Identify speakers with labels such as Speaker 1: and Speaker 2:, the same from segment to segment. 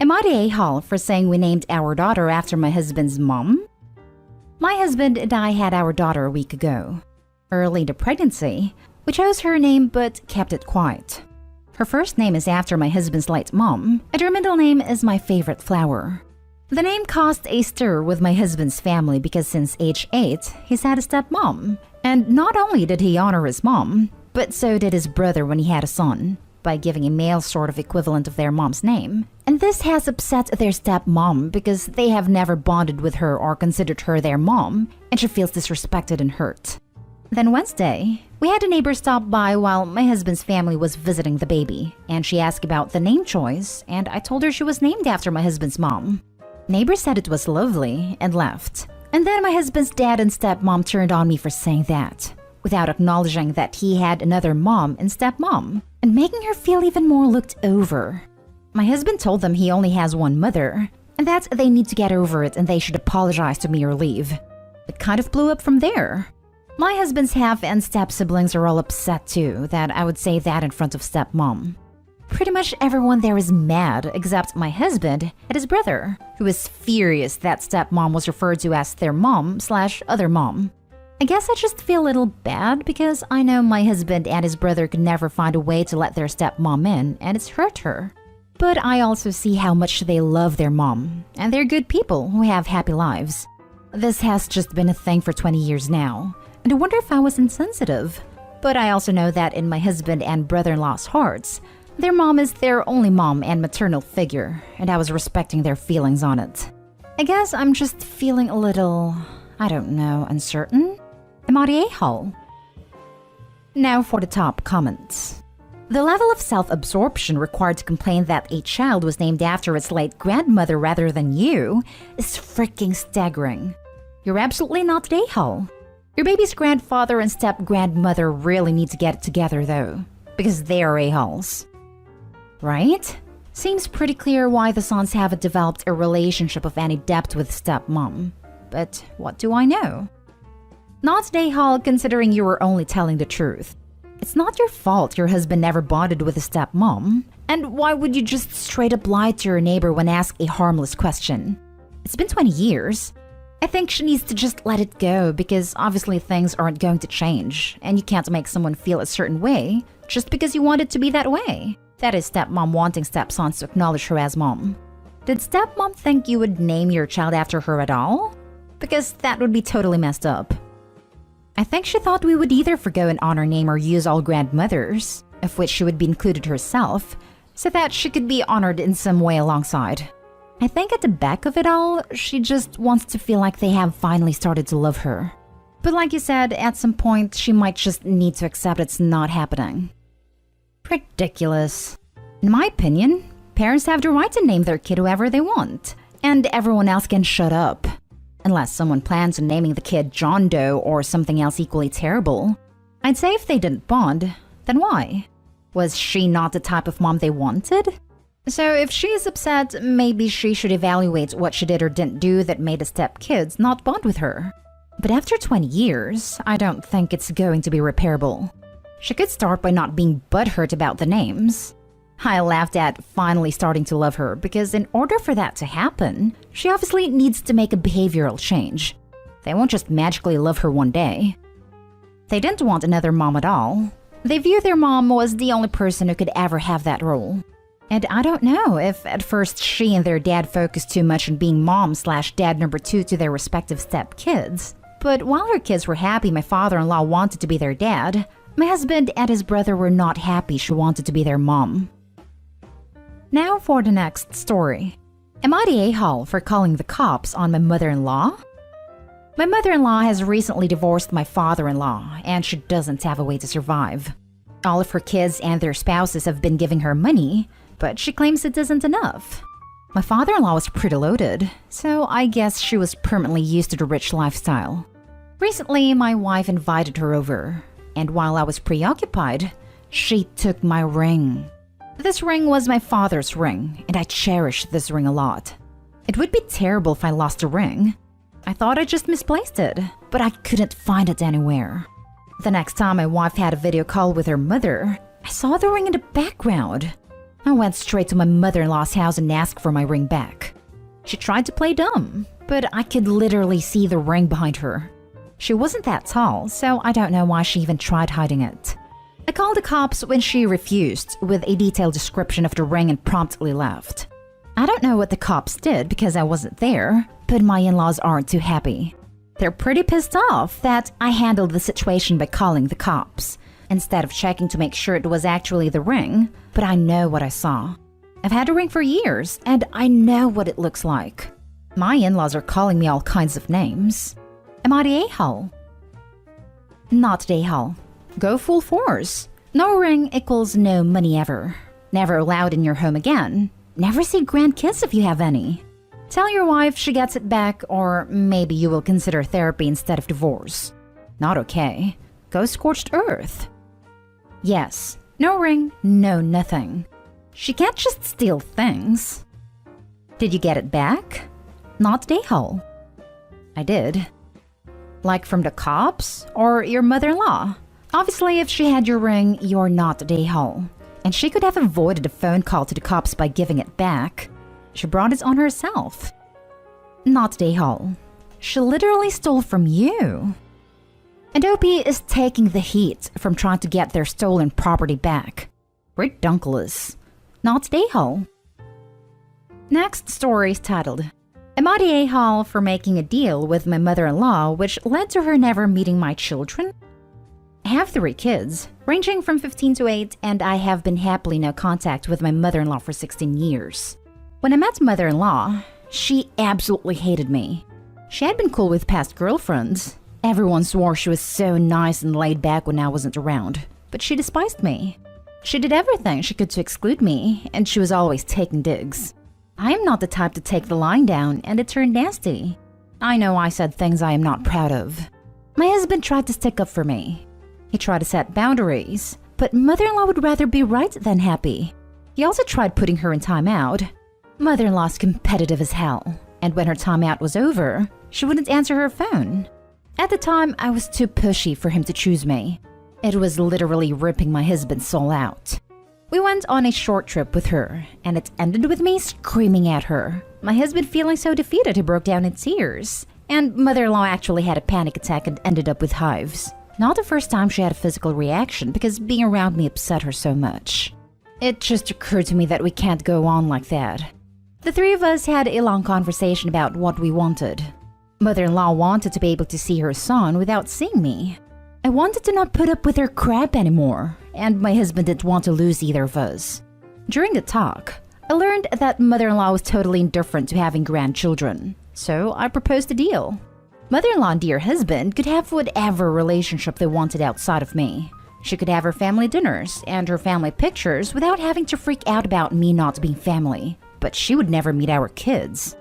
Speaker 1: Am I the a-hole for saying we named our daughter after my husband's mom? My husband and I had our daughter a week ago. Early in the pregnancy, we chose her name but kept it quiet. Her first name is after my husband's late mom, and her middle name is my favorite flower. The name caused a stir with my husband's family because since age 8, he's had a stepmom. And not only did he honor his mom, but so did his brother when he had a son, by giving a male sort of equivalent of their mom's name. And this has upset their stepmom because they have never bonded with her or considered her their mom, and she feels disrespected and hurt. Then Wednesday, we had a neighbor stop by while my husband's family was visiting the baby, and she asked about the name choice, and I told her she was named after my husband's mom. Neighbor said it was lovely and left. And then my husband's dad and stepmom turned on me for saying that, without acknowledging that he had another mom and stepmom, and making her feel even more looked over. My husband told them he only has one mother, and that they need to get over it and they should apologize to me or leave. It kind of blew up from there. My husband's half and step-siblings are all upset too that I would say that in front of stepmom. Pretty much everyone there is mad except my husband and his brother, who is furious that stepmom was referred to as their mom/other mom. I guess I just feel a little bad because I know my husband and his brother could never find a way to let their stepmom in, and it's hurt her. But I also see how much they love their mom, and they're good people who have happy lives. This has just been a thing for 20 years now, and I wonder if I was insensitive. But I also know that in my husband and brother-in-law's hearts, their mom is their only mom and maternal figure, and I was respecting their feelings on it. I guess I'm just feeling a little, I don't know, uncertain? Am I the a-hole? Now for the top comments. The level of self-absorption required to complain that a child was named after its late grandmother rather than you is freaking staggering. You're absolutely not the a-hole. Your baby's grandfather and step-grandmother really need to get it together though, because they are a-holes. Right? Seems pretty clear why the sons haven't developed a relationship of any depth with stepmom. But what do I know? Not the a-hole considering you were only telling the truth. It's not your fault your husband never bonded with a stepmom. And why would you just straight up lie to your neighbor when asked a harmless question? It's been 20 years. I think she needs to just let it go because obviously things aren't going to change and you can't make someone feel a certain way just because you want it to be that way. That is stepmom wanting stepsons to acknowledge her as mom. Did stepmom think you would name your child after her at all? Because that would be totally messed up. I think she thought we would either forgo an honor name or use all grandmothers, of which she would be included herself, so that she could be honored in some way alongside. I think at the back of it all, she just wants to feel like they have finally started to love her. But like you said, at some point, she might just need to accept it's not happening. Ridiculous. In my opinion, parents have the right to name their kid whoever they want, and everyone else can shut up. Unless someone plans on naming the kid John Doe or something else equally terrible. I'd say if they didn't bond, then why? Was she not the type of mom they wanted? So if she is upset, maybe she should evaluate what she did or didn't do that made the stepkids not bond with her. But after 20 years, I don't think it's going to be repairable. She could start by not being butthurt about the names. I laughed at finally starting to love her because in order for that to happen, she obviously needs to make a behavioral change. They won't just magically love her one day. They didn't want another mom at all. They view their mom was the only person who could ever have that role. And I don't know if at first she and their dad focused too much on being mom/dad number 2 to their respective stepkids. But while her kids were happy my father-in-law wanted to be their dad, my husband and his brother were not happy she wanted to be their mom. Now for the next story. Am I the a-hole for calling the cops on my mother-in-law? My mother-in-law has recently divorced my father-in-law, and she doesn't have a way to survive. All of her kids and their spouses have been giving her money, but she claims it isn't enough. My father-in-law was pretty loaded, so I guess she was permanently used to the rich lifestyle. Recently, my wife invited her over, and while I was preoccupied, she took my ring. This ring was my father's ring, and I cherish this ring a lot. It would be terrible if I lost the ring. I thought I just misplaced it, but I couldn't find it anywhere. The next time my wife had a video call with her mother, I saw the ring in the background. I went straight to my mother-in-law's house and asked for my ring back. She tried to play dumb, but I could literally see the ring behind her. She wasn't that tall, so I don't know why she even tried hiding it. I called the cops when she refused with a detailed description of the ring and promptly left. I don't know what the cops did because I wasn't there, but my in-laws aren't too happy. They're pretty pissed off that I handled the situation by calling the cops, instead of checking to make sure it was actually the ring, but I know what I saw. I've had a ring for years, and I know what it looks like. My in-laws are calling me all kinds of names. Am I the a-hole? Not the a-hole. Go full force. No ring equals no money ever. Never allowed in your home again. Never see grandkids if you have any. Tell your wife she gets it back, or maybe you will consider therapy instead of divorce. Not okay. Go scorched earth. Yes, no ring, no nothing. She can't just steal things. Did you get it back? Not the a-hole. I did. Like from the cops or your mother-in-law? Obviously, if she had your ring, you're not the a-hole. And she could have avoided a phone call to the cops by giving it back. She brought it on herself. Not the a-hole. She literally stole from you. Adobe is taking the heat from trying to get their stolen property back. Redunculous. Not the a-hole. Next story is titled, Am I the a-hole for making a deal with my mother-in-law which led to her never meeting my children? I have 3 kids, ranging from 15 to 8, and I have been happily no contact with my mother-in-law for 16 years. When I met mother-in-law, she absolutely hated me. She had been cool with past girlfriends. Everyone swore she was so nice and laid back when I wasn't around, but she despised me. She did everything she could to exclude me, and she was always taking digs. I am not the type to take the line down, and it turned nasty. I know I said things I am not proud of. My husband tried to stick up for me. He tried to set boundaries, but mother-in-law would rather be right than happy. He also tried putting her in timeout. Mother-in-law's competitive as hell, and when her timeout was over, she wouldn't answer her phone. At the time, I was too pushy for him to choose me. It was literally ripping my husband's soul out. We went on a short trip with her, and it ended with me screaming at her. My husband feeling so defeated he broke down in tears, and mother-in-law actually had a panic attack and ended up with hives. Not the first time she had a physical reaction because being around me upset her so much. It just occurred to me that we can't go on like that. The 3 of us had a long conversation about what we wanted. Mother-in-law wanted to be able to see her son without seeing me. I wanted to not put up with her crap anymore, and my husband didn't want to lose either of us. During the talk, I learned that mother-in-law was totally indifferent to having grandchildren, so I proposed a deal. Mother-in-law and dear husband could have whatever relationship they wanted outside of me. She could have her family dinners and her family pictures without having to freak out about me not being family, but she would never meet our kids.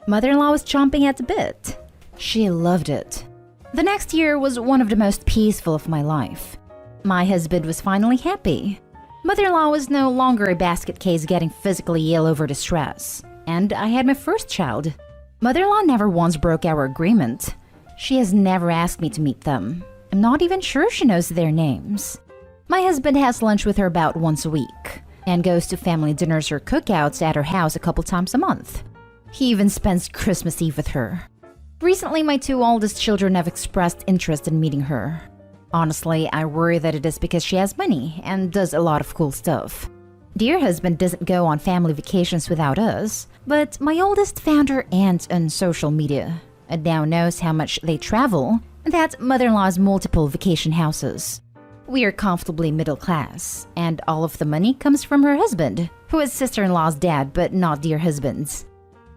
Speaker 1: Mother-in-law was chomping at the bit. She loved it. The next year was one of the most peaceful of my life. My husband was finally happy. Mother-in-law was no longer a basket case getting physically ill over the stress, and I had my first child. Mother-in-law never once broke our agreement. She has never asked me to meet them. I'm not even sure she knows their names. My husband has lunch with her about once a week, and goes to family dinners or cookouts at her house a couple times a month. He even spends Christmas Eve with her. Recently, my 2 oldest children have expressed interest in meeting her. Honestly, I worry that it is because she has money and does a lot of cool stuff. Dear husband doesn't go on family vacations without us, but my oldest found her aunt on social media and now knows how much they travel and that mother-in-law has multiple vacation houses. We are comfortably middle class, and all of the money comes from her husband, who is sister-in-law's dad but not dear husband's.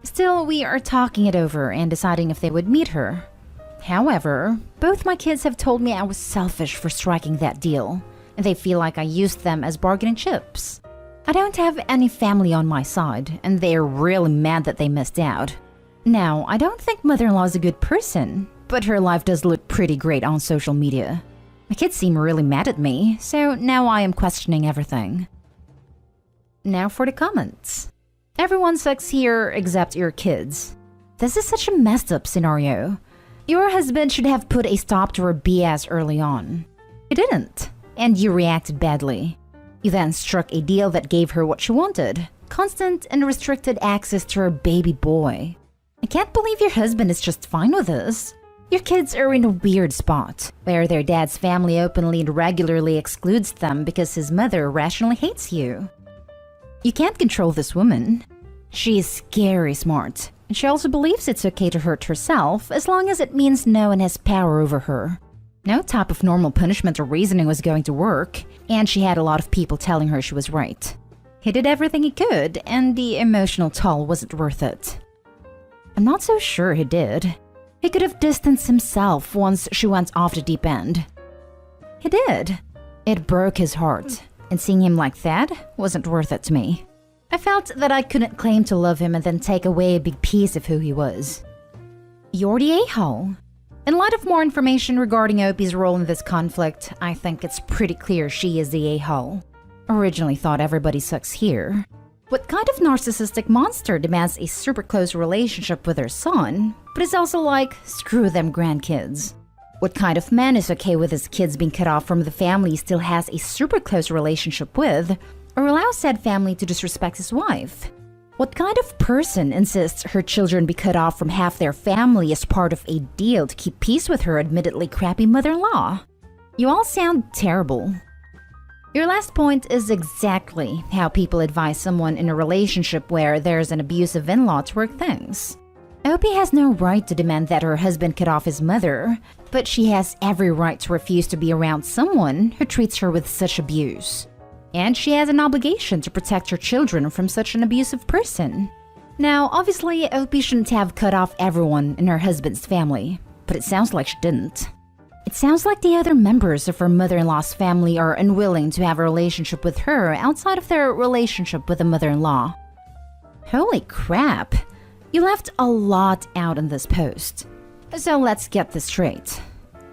Speaker 1: Still, we are talking it over and deciding if they would meet her. However, both my kids have told me I was selfish for striking that deal, and they feel like I used them as bargaining chips. I don't have any family on my side, and they are really mad that they missed out. Now, I don't think mother-in-law is a good person, but her life does look pretty great on social media. My kids seem really mad at me, so now I am questioning everything. Now for the comments. Everyone sucks here except your kids. This is such a messed up scenario. Your husband should have put a stop to her BS early on. He didn't, and you reacted badly. You then struck a deal that gave her what she wanted: constant and restricted access to her baby boy. I can't believe your husband is just fine with this. Your kids are in a weird spot, where their dad's family openly and regularly excludes them because his mother rationally hates you. You can't control this woman. She is scary smart, and she also believes it's okay to hurt herself as long as it means no one has power over her. No type of normal punishment or reasoning was going to work, and she had a lot of people telling her she was right. He did everything he could, and the emotional toll wasn't worth it. I'm not so sure he did. He could have distanced himself once she went off the deep end. He did. It broke his heart, and seeing him like that wasn't worth it to me. I felt that I couldn't claim to love him and then take away a big piece of who he was. You're the a-hole. In light of more information regarding Opie's role in this conflict, I think it's pretty clear she is the a-hole. Originally thought everybody sucks here. What kind of narcissistic monster demands a super close relationship with her son, but is also like, screw them grandkids? What kind of man is okay with his kids being cut off from the family he still has a super close relationship with, or allows said family to disrespect his wife? What kind of person insists her children be cut off from half their family as part of a deal to keep peace with her admittedly crappy mother-in-law? You all sound terrible. Your last point is exactly how people advise someone in a relationship where there's an abusive in-law to work things. Opie has no right to demand that her husband cut off his mother, but she has every right to refuse to be around someone who treats her with such abuse. And she has an obligation to protect her children from such an abusive person. Now, obviously, Opie shouldn't have cut off everyone in her husband's family, but it sounds like she didn't. It sounds like the other members of her mother-in-law's family are unwilling to have a relationship with her outside of their relationship with the mother-in-law. Holy crap! You left a lot out in this post. So let's get this straight.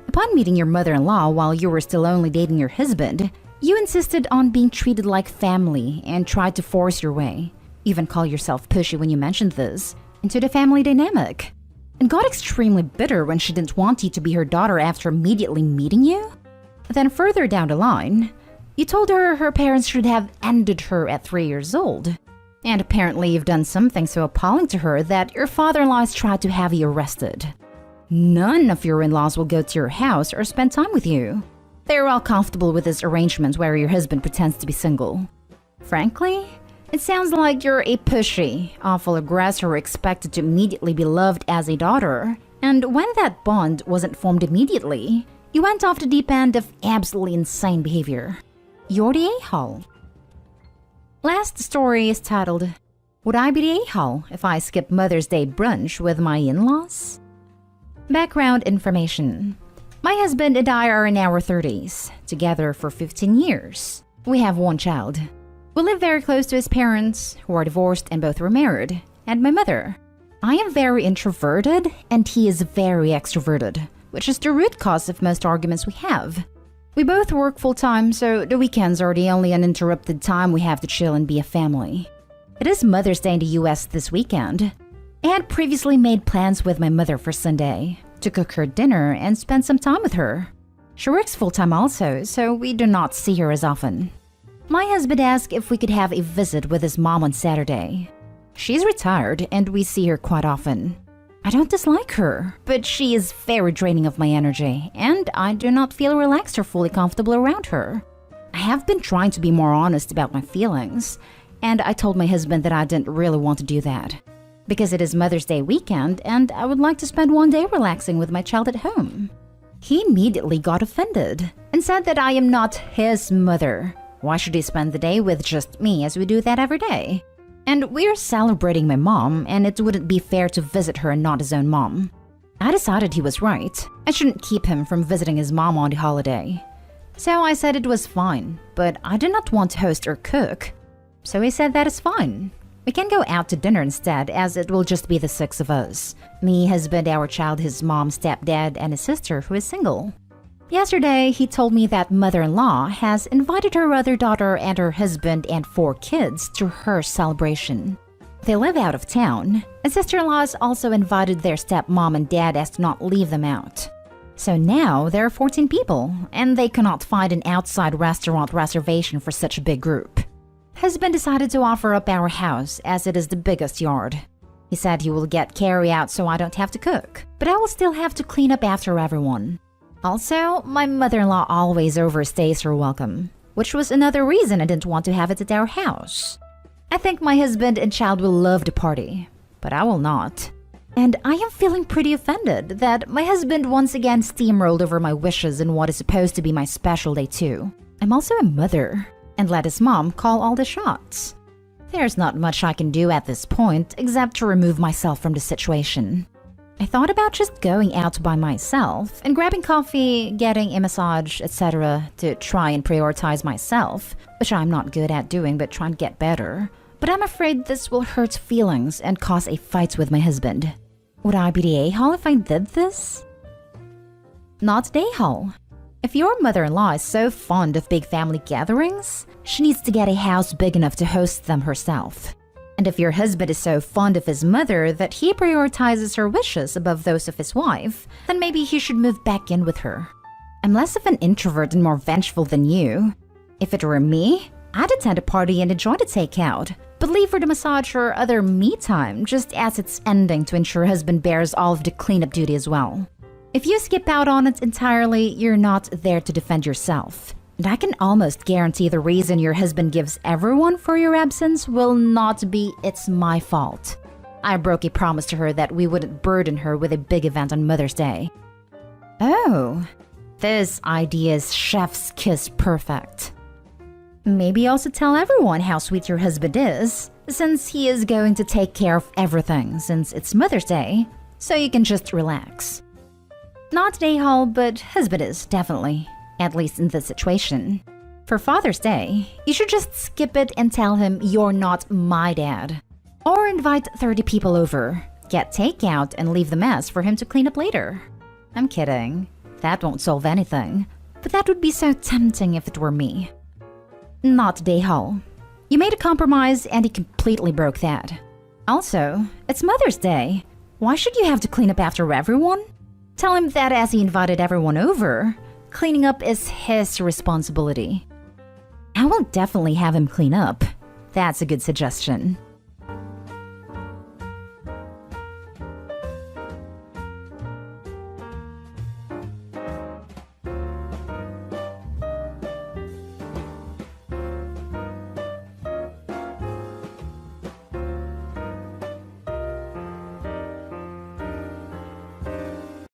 Speaker 1: Upon meeting your mother-in-law while you were still only dating your husband, you insisted on being treated like family and tried to force your way, even call yourself pushy when you mentioned this, into the family dynamic, and got extremely bitter when she didn't want you to be her daughter after immediately meeting you? Then further down the line, you told her her parents should have ended her at 3 years old. And apparently you've done something so appalling to her that your father-in-law has tried to have you arrested. None of your in-laws will go to your house or spend time with you. They're all comfortable with this arrangement where your husband pretends to be single. Frankly, it sounds like you're a pushy, awful aggressor expected to immediately be loved as a daughter. And when that bond wasn't formed immediately, you went off the deep end of absolutely insane behavior. You're the a-hole. Last story is titled, Would I be the a-hole if I skip Mother's Day brunch with my in-laws? Background information. My husband and I are in our 30s, together for 15 years. We have one child. We live very close to his parents, who are divorced and both remarried, and my mother. I am very introverted, and he is very extroverted, which is the root cause of most arguments we have. We both work full-time, so the weekends are the only uninterrupted time we have to chill and be a family. It is Mother's Day in the US this weekend. I had previously made plans with my mother for Sunday, to cook her dinner and spend some time with her. She works full-time also, so we do not see her as often. My husband asked if we could have a visit with his mom on Saturday. She's retired and we see her quite often. I don't dislike her, but she is very draining of my energy, and I do not feel relaxed or fully comfortable around her. I have been trying to be more honest about my feelings, and I told my husband that I didn't really want to do that, because it is Mother's Day weekend and I would like to spend one day relaxing with my child at home. He immediately got offended and said that I am not his mother. Why should he spend the day with just me as we do that every day? And we're celebrating my mom, and it wouldn't be fair to visit her and not his own mom. I decided he was right. I shouldn't keep him from visiting his mom on the holiday. So I said it was fine, but I did not want to host or cook. So he said that is fine. We can go out to dinner instead, as it will just be the 6 of us. Me, husband, our child, his mom, stepdad, and his sister who is single. Yesterday, he told me that mother-in-law has invited her other daughter and her husband and 4 kids to her celebration. They live out of town, and sister-in-laws also invited their stepmom and dad as to not leave them out. So now there are 14 people, and they cannot find an outside restaurant reservation for such a big group. Husband decided to offer up our house as it is the biggest yard. He said he will get carry out so I don't have to cook, but I will still have to clean up after everyone. Also, my mother-in-law always overstays her welcome, which was another reason I didn't want to have it at our house. I think my husband and child will love the party, but I will not. And I am feeling pretty offended that my husband once again steamrolled over my wishes in what is supposed to be my special day too. I'm also a mother, and let his mom call all the shots. There's not much I can do at this point except to remove myself from the situation. I thought about just going out by myself and grabbing coffee, getting a massage, etc. to try and prioritize myself, which I'm not good at doing but trying to get better. But I'm afraid this will hurt feelings and cause a fight with my husband. Would I be the a-hole if I did this? Not the a-hole. If your mother-in-law is so fond of big family gatherings, she needs to get a house big enough to host them herself. And if your husband is so fond of his mother that he prioritizes her wishes above those of his wife, then maybe he should move back in with her. I'm less of an introvert and more vengeful than you. If it were me, I'd attend a party and enjoy the takeout, but leave for the massage or other me time just as it's ending to ensure husband bears all of the cleanup duty as well. If you skip out on it entirely, you're not there to defend yourself. And I can almost guarantee the reason your husband gives everyone for your absence will not be "it's my fault." I broke a promise to her that we wouldn't burden her with a big event on Mother's Day. Oh, this idea is chef's kiss perfect. Maybe also tell everyone how sweet your husband is, since he is going to take care of everything since it's Mother's Day, so you can just relax. Not a-hole, but husband is, definitely. At least in this situation. For Father's Day, you should just skip it and tell him you're not my dad. Or invite 30 people over, get takeout and leave the mess for him to clean up later. I'm kidding. That won't solve anything. But that would be so tempting if it were me. Not a-hole. You made a compromise and he completely broke that. Also, it's Mother's Day. Why should you have to clean up after everyone? Tell him that as he invited everyone over, cleaning up is his responsibility. I will definitely have him clean up. That's a good suggestion.